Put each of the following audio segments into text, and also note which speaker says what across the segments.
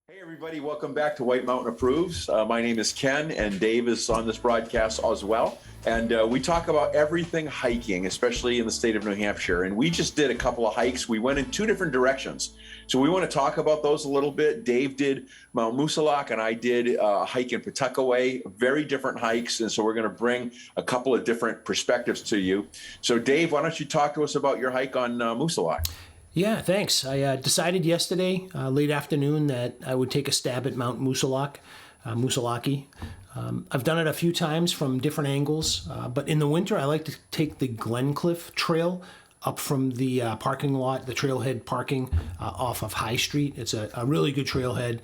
Speaker 1: Hey, everybody, welcome back to White Mountain Approves. My name is Ken, and Dave is on this broadcast as well. And we talk about everything hiking, especially in the state of New Hampshire. And we just did a couple of hikes. We went in two different directions. So we want to talk about those a little bit. Dave did Mount Moosilauke, and I did a hike in Pawtuckaway, very different hikes. And so we're going to bring a couple of different perspectives to you. So, Dave, why don't you talk to us about your hike on Moosilauke?
Speaker 2: Yeah, thanks. I decided yesterday, late afternoon, that I would take a stab at Mount Moosilauke. I've done it a few times from different angles, but in the winter, I like to take the Glencliff Trail up from the parking lot, the trailhead parking off of High Street. It's a really good trailhead.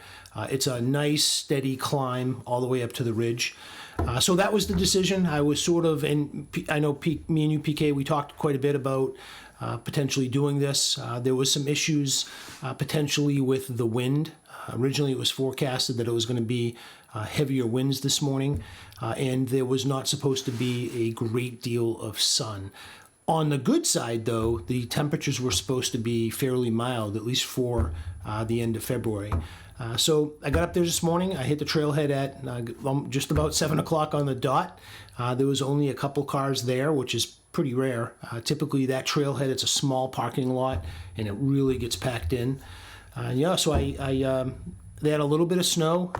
Speaker 2: It's a nice, steady climb all the way up to the ridge. So that was the decision. I was sort of, and I know me and you, PK, we talked quite a bit about potentially doing this. There was some issues potentially with the wind. Originally, it was forecasted that it was going to be heavier winds this morning, and there was not supposed to be a great deal of sun. On the good side, though, the temperatures were supposed to be fairly mild, at least for the end of February. So I got up there this morning. I hit the trailhead at just about 7 o'clock on the dot. There was only a couple cars there, which is pretty rare. Typically, that trailhead, it's a small parking lot, and it really gets packed in. So they had a little bit of snow,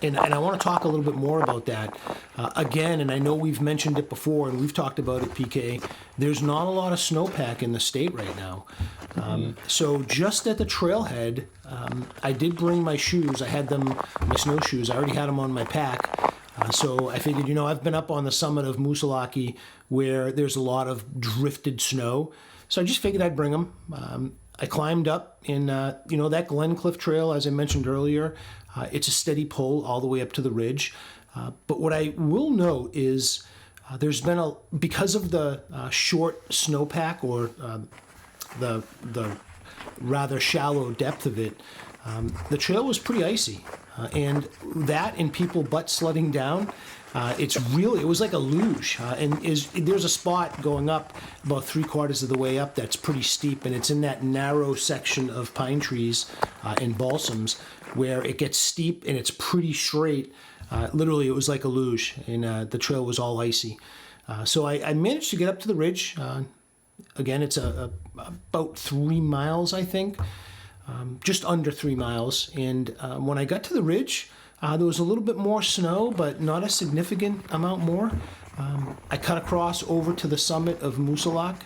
Speaker 2: and I want to talk a little bit more about that. Again, and I know we've mentioned it before, and we've talked about it, PK, there's not a lot of snowpack in the state right now. So just at the trailhead, I did bring my shoes. I had them, my snowshoes. I already had them on my pack. So I figured, I've been up on the summit of Moosilauke where there's a lot of drifted snow. So I just figured I'd bring them. I climbed up in, that Glencliff Trail, as I mentioned earlier. It's a steady pull all the way up to the ridge. But what I will note is there's been because of the short snowpack or the rather shallow depth of it, the trail was pretty icy. And that and people butt sledding down, it was like a luge. There's a spot going up about 3/4 of the way up that's pretty steep, and it's in that narrow section of pine trees and balsams where it gets steep and it's pretty straight. Literally, it was like a luge, and the trail was all icy. So I managed to get up to the ridge. Again, it's about 3 miles, I think. Just under 3 miles. And when I got to the ridge, there was a little bit more snow, but not a significant amount more. I cut across over to the summit of Moosilauke,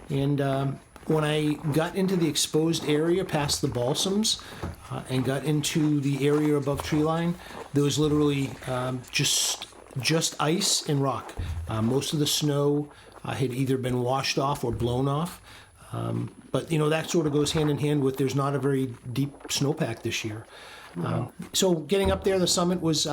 Speaker 2: and when I got into the exposed area past the balsams and got into the area above tree line, there was literally just ice and rock. Most of the snow had either been washed off or blown off. But that sort of goes hand in hand with there's not a very deep snowpack this year. So getting up there, the summit was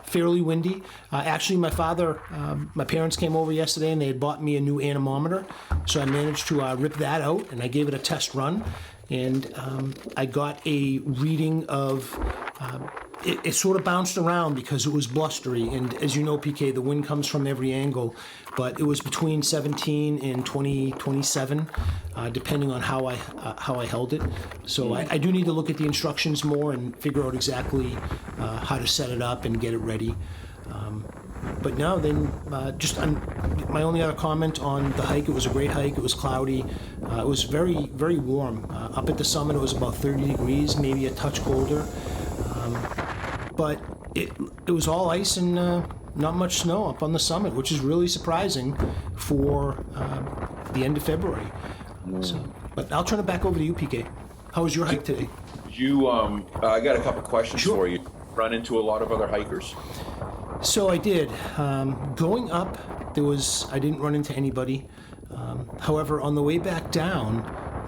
Speaker 2: fairly windy. Actually, my parents came over yesterday and they had bought me a new anemometer. So I managed to rip that out and I gave it a test run. And I got a reading of, it sort of bounced around because it was blustery. And as you know, PK, the wind comes from every angle. But it was between 17 and 27, depending on how I held it. So I do need to look at the instructions more and figure out exactly how to set it up and get it ready. But now then, my only other comment on the hike, it was a great hike. It was cloudy. It was very, very warm. Up at the summit, it was about 30 degrees, maybe a touch colder. But it was all ice and not much snow up on the summit, which is really surprising for the end of February. But I'll turn it back over to you, PK. How was your hike today?
Speaker 1: I got a couple questions
Speaker 2: Sure.
Speaker 1: for you. Run into a lot of other hikers?
Speaker 2: So I did. Going up, I didn't run into anybody. However, on the way back down,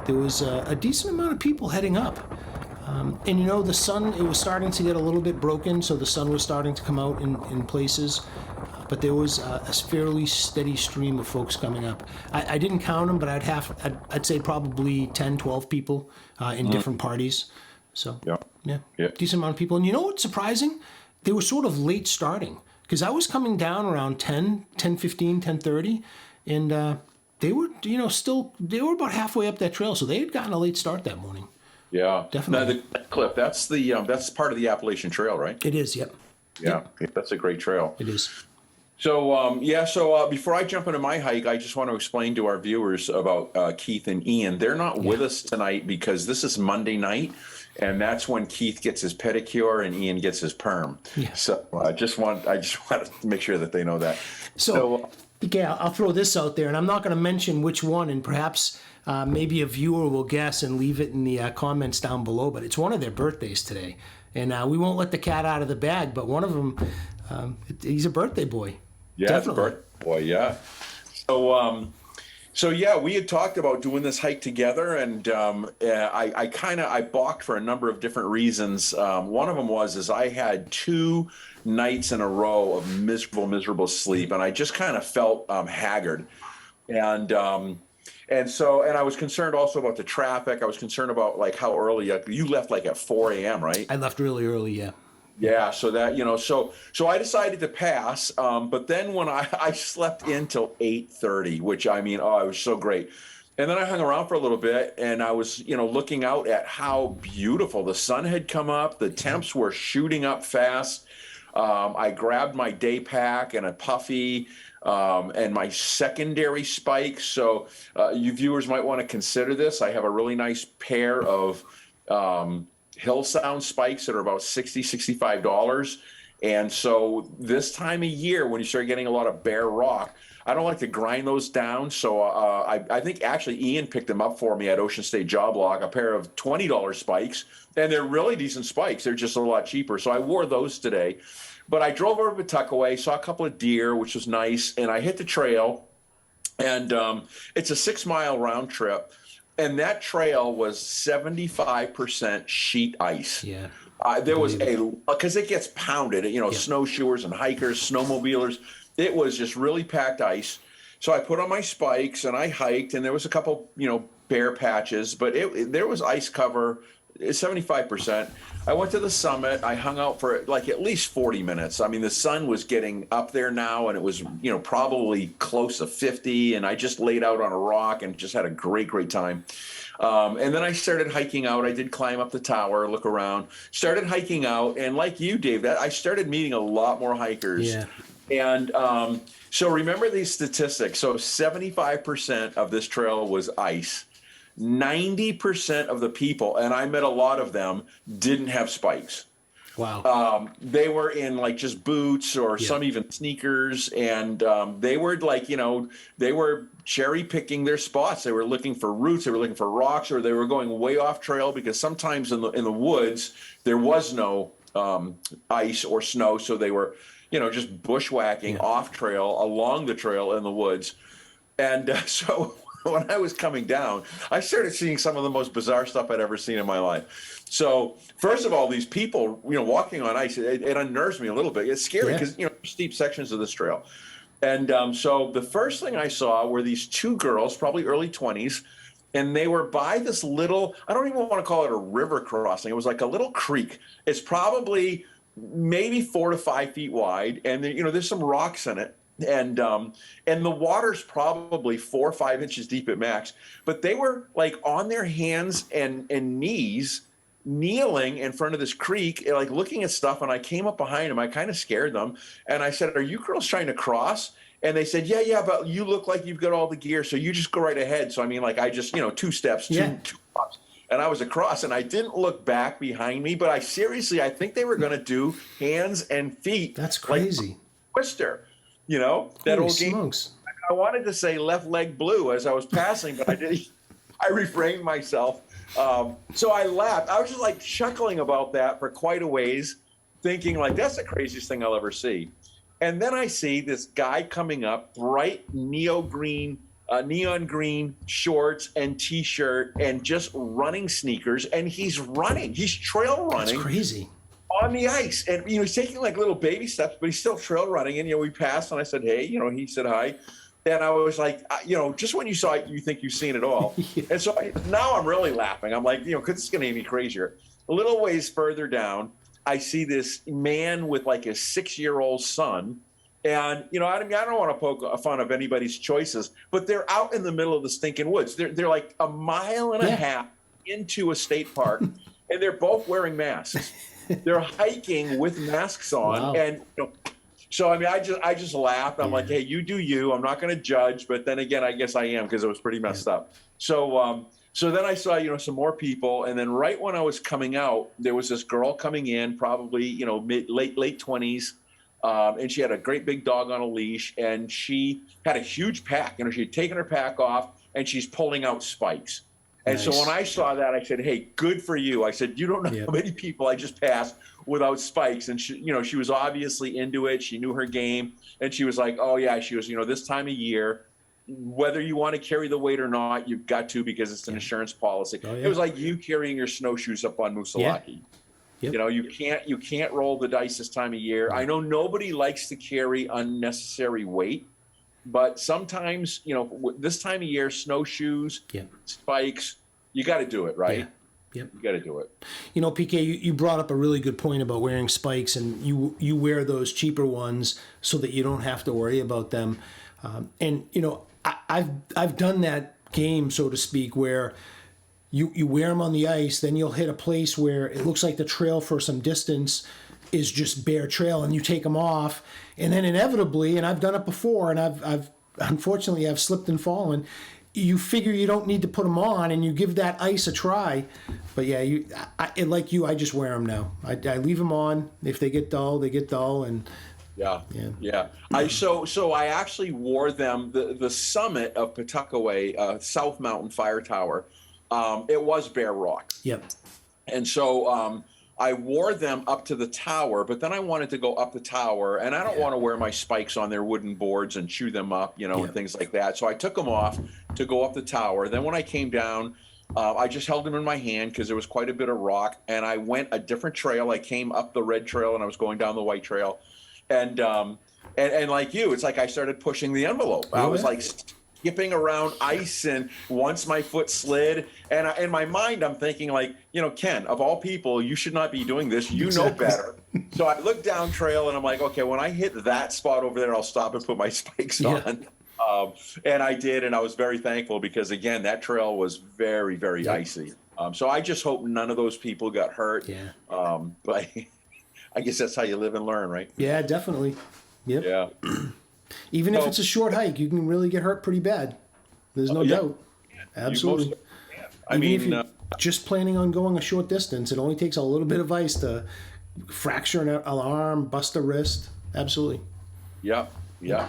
Speaker 2: there was a decent amount of people heading up. And the sun, it was starting to get a little bit broken, so the sun was starting to come out in places. But there was a fairly steady stream of folks coming up. I didn't count them, but I'd say probably 10, 12 people in different parties. So, yeah, decent amount of people. And you know what's surprising? They were sort of late starting, because I was coming down around 10:15, 10:30, and they were, they were about halfway up that trail, so they had gotten a late start that morning.
Speaker 1: Yeah.
Speaker 2: Definitely.
Speaker 1: Now, the cliff, that's part of the Appalachian Trail, right?
Speaker 2: It is. Yep.
Speaker 1: Yeah. That's a great trail.
Speaker 2: It is.
Speaker 1: So, before I jump into my hike, I just want to explain to our viewers about Keith and Ian. They're not with us tonight because this is Monday night, and that's when Keith gets his pedicure and Ian gets his perm.
Speaker 2: Yeah.
Speaker 1: So I just want to make sure that they know that.
Speaker 2: So yeah, I'll throw this out there, and I'm not going to mention which one, and perhaps maybe a viewer will guess and leave it in the comments down below. But it's one of their birthdays today, and we won't let the cat out of the bag. But one of them, he's a birthday boy.
Speaker 1: Yeah,
Speaker 2: Definitely.
Speaker 1: it's a birthday boy. Yeah. So we had talked about doing this hike together, and I balked for a number of different reasons. One of them was I had 2 nights in a row of miserable sleep, and I just kind of felt haggard, and I was concerned also about the traffic. I was concerned about like how early you left, like at 4 a.m., right?
Speaker 2: I left really early. Yeah.
Speaker 1: Yeah, so that, so I decided to pass. But then when I slept in till 8:30, which it was so great. And then I hung around for a little bit, and I was, looking out at how beautiful the sun had come up. The temps were shooting up fast. I grabbed my day pack and a puffy and my secondary spikes. So you viewers might want to consider this. I have a really nice pair of Hill Sound spikes that are about $65. And so this time of year, when you start getting a lot of bare rock, I don't like to grind those down. So I think actually Ian picked them up for me at Ocean State Job Log, a pair of $20 spikes. And they're really decent spikes. They're just a lot cheaper. So I wore those today. But I drove over to Pawtuckaway, saw a couple of deer, which was nice. And I hit the trail. And it's a 6-mile round trip. And that trail was 75% sheet ice.
Speaker 2: Yeah.
Speaker 1: There was because it gets pounded, snowshoers and hikers, snowmobilers. It was just really packed ice. So I put on my spikes and I hiked, and there was a couple, bare patches, but there was ice cover, 75%. I went to the summit. I hung out for like at least 40 minutes. I mean, the sun was getting up there now, and it was, probably close to 50. And I just laid out on a rock and just had a great time. And then I started hiking out. I did climb up the tower, look around, started hiking out. And like you, Dave, I started meeting a lot more hikers.
Speaker 2: Yeah.
Speaker 1: And so remember these statistics. So 75% of this trail was ice. 90% of the people, and I met a lot of them, didn't have spikes.
Speaker 2: Wow.
Speaker 1: They were in like just boots or some even sneakers. And they were like, they were cherry picking their spots. They were looking for roots. They were looking for rocks, or they were going way off trail because sometimes in the woods, there was no ice or snow. So they were, just bushwhacking off trail, along the trail in the woods. And so when I was coming down, I started seeing some of the most bizarre stuff I'd ever seen in my life. So first of all, these people, walking on ice, it unnerves me a little bit. It's scary because, steep sections of this trail. And so the first thing I saw were these 2 girls, probably early 20s, and they were by this little, I don't even want to call it a river crossing. It was like a little creek. It's probably maybe 4 to 5 feet wide. And there's some rocks in it. And the water's probably 4 or 5 inches deep at max, but they were like on their hands and knees, kneeling in front of this creek, like looking at stuff. And I came up behind them. I kind of scared them. And I said, "Are you girls trying to cross?" And they said, yeah, but you look like you've got all the gear, so you just go right ahead. So I just 2 steps, two hops, and I was across, and I didn't look back behind me, but I think they were going to do hands and feet.
Speaker 2: That's crazy.
Speaker 1: Like Twister. That
Speaker 2: Holy
Speaker 1: old game.
Speaker 2: smokes.
Speaker 1: I wanted to say left leg blue as I was passing, but I didn't. I refrained myself. So I laughed. I was just like chuckling about that for quite a ways, thinking like that's the craziest thing I'll ever see. And then I see this guy coming up, bright neon green shorts and T-shirt and just running sneakers, and he's trail running.
Speaker 2: That's crazy.
Speaker 1: On the ice, and he's taking like little baby steps, but he's still trail running. And we passed, and I said, "Hey," he said hi, and I was like, just when you saw it, you think you've seen it all. And so now I'm really laughing. I'm like, because it's going to be crazier. A little ways further down, I see this man with like a 6-year-old son, and I don't want to poke fun of anybody's choices, but they're out in the middle of the stinking woods. They're like a mile and a half into a state park, and they're both wearing masks. They're hiking with masks on,
Speaker 2: Wow.
Speaker 1: and so I mean, I just laughed. I'm like, hey, you do you. I'm not going to judge, but then again, I guess I am because it was pretty messed up. So then I saw some more people, and then right when I was coming out, there was this girl coming in, probably late 20s. And she had a great big dog on a leash, and she had a huge pack. She had taken her pack off, and she's pulling out spikes. And
Speaker 2: Nice.
Speaker 1: so when I saw that, I said, "Hey, good for you." I said, "You don't know how many people I just passed without spikes." And she was obviously into it. She knew her game, and she was like, "Oh yeah." She was, this time of year, whether you want to carry the weight or not, you've got to because it's an insurance policy.
Speaker 2: Oh, yeah.
Speaker 1: It was like you carrying your snowshoes up on Moosilauke.
Speaker 2: Yep.
Speaker 1: You can't roll the dice this time of year. I know nobody likes to carry unnecessary weight, but sometimes, this time of year, snowshoes, spikes, you got to do it, right?
Speaker 2: Yep.
Speaker 1: You got to do it.
Speaker 2: PK, you brought up a really good point about wearing spikes, and you wear those cheaper ones so that you don't have to worry about them. I've done that game, so to speak, where you wear them on the ice, then you'll hit a place where it looks like the trail for some distance is just bare trail, and you take them off, and then inevitably, and I've done it before, and I've unfortunately I've slipped and fallen. You figure you don't need to put them on, and you give that ice a try. But yeah, I just wear them now. I leave them on. If they get dull, they get dull, and
Speaker 1: yeah. So I actually wore them the summit of Pawtuckaway, South Mountain Fire Tower. It was bare rock.
Speaker 2: Yep.
Speaker 1: And so I wore them up to the tower, but then I wanted to go up the tower, and I don't want to wear my spikes on their wooden boards and chew them up, and things like that. So I took them off to go up the tower. Then when I came down, I just held them in my hand because there was quite a bit of rock, and I went a different trail. I came up the red trail, and I was going down the white trail. And like you, it's like I started pushing the envelope. I was like skipping around ice, and once my foot slid, and in my mind I'm thinking like, Ken, of all people, you should not be doing this. You know better. So I looked down trail, and I'm like, okay, when I hit that spot over there, I'll stop and put my spikes on. And I did, and I was very thankful because, again, that trail was very, very icy. So I just hope none of those people got hurt. But I guess that's how you live and learn, right?
Speaker 2: Yeah, definitely. Yep.
Speaker 1: Yeah.
Speaker 2: Even if it's a short hike, you can really get hurt pretty bad. There's no doubt. Absolutely. If you're just planning on going a short distance, it only takes a little bit of ice to fracture an arm, bust a wrist. Absolutely.
Speaker 1: Yeah.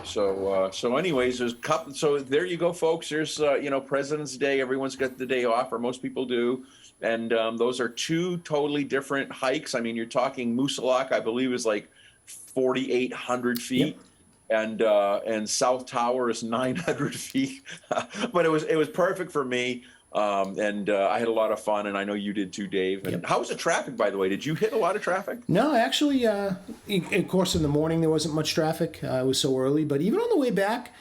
Speaker 1: So anyways, there's so there you go, folks. There's President's Day. Everyone's got the day off, or most people do. And those are two totally different hikes. I mean, you're talking Moosilauke, I believe, is like 4,800 feet. And South Tower is 900 feet. But it was perfect for me. I had a lot of fun, and I know you did too, Dave. And how was the traffic, by the way? Did you hit a lot of traffic?
Speaker 2: No, actually, of course, in the morning there wasn't much traffic. It was so early. But even on the way back,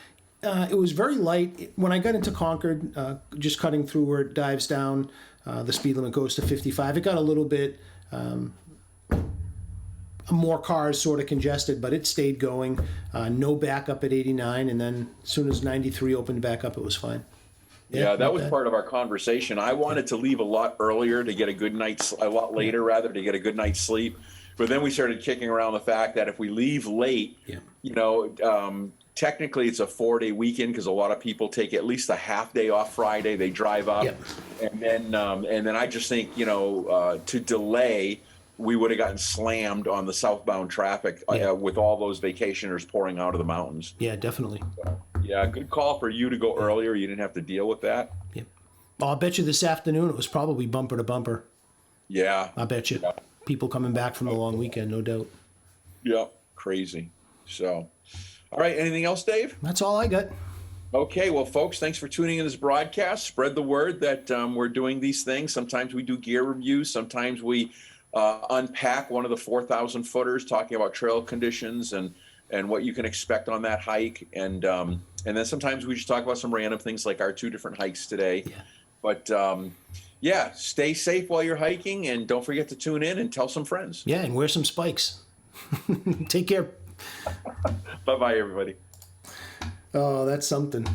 Speaker 2: it was very light. When I got into Concord, just cutting through where it dives down, the speed limit goes to 55. It got a little bit more cars sort of congested, but it stayed going. No backup at 89, and then as soon as 93 opened back up, it was fine.
Speaker 1: Yeah, that was part of our conversation. I wanted to leave a lot earlier to get a lot later rather, to get a good night's sleep. But then we started kicking around the fact that if we leave late, technically it's a 4-day weekend because a lot of people take at least a half day off Friday. They drive up, and then I just think to delay, we would have gotten slammed on the southbound traffic with all those vacationers pouring out of the mountains.
Speaker 2: Yeah, definitely.
Speaker 1: Yeah, good call for you to go earlier. You didn't have to deal with that.
Speaker 2: Yeah. Well, I'll bet you this afternoon it was probably bumper to bumper.
Speaker 1: Yeah.
Speaker 2: I bet you. Yeah. People coming back from the long weekend, no doubt.
Speaker 1: Yep, crazy. So, all right, anything else, Dave?
Speaker 2: That's all I got.
Speaker 1: Okay, well, folks, thanks for tuning in this broadcast. Spread the word that we're doing these things. Sometimes we do gear reviews. Sometimes we unpack one of the 4,000 footers, talking about trail conditions and what you can expect on that hike. And then sometimes we just talk about some random things like our 2 different hikes today.
Speaker 2: Yeah.
Speaker 1: But stay safe while you're hiking, and don't forget to tune in and tell some friends.
Speaker 2: Yeah, and wear some spikes. Take care.
Speaker 1: Bye-bye, everybody.
Speaker 2: Oh, that's something.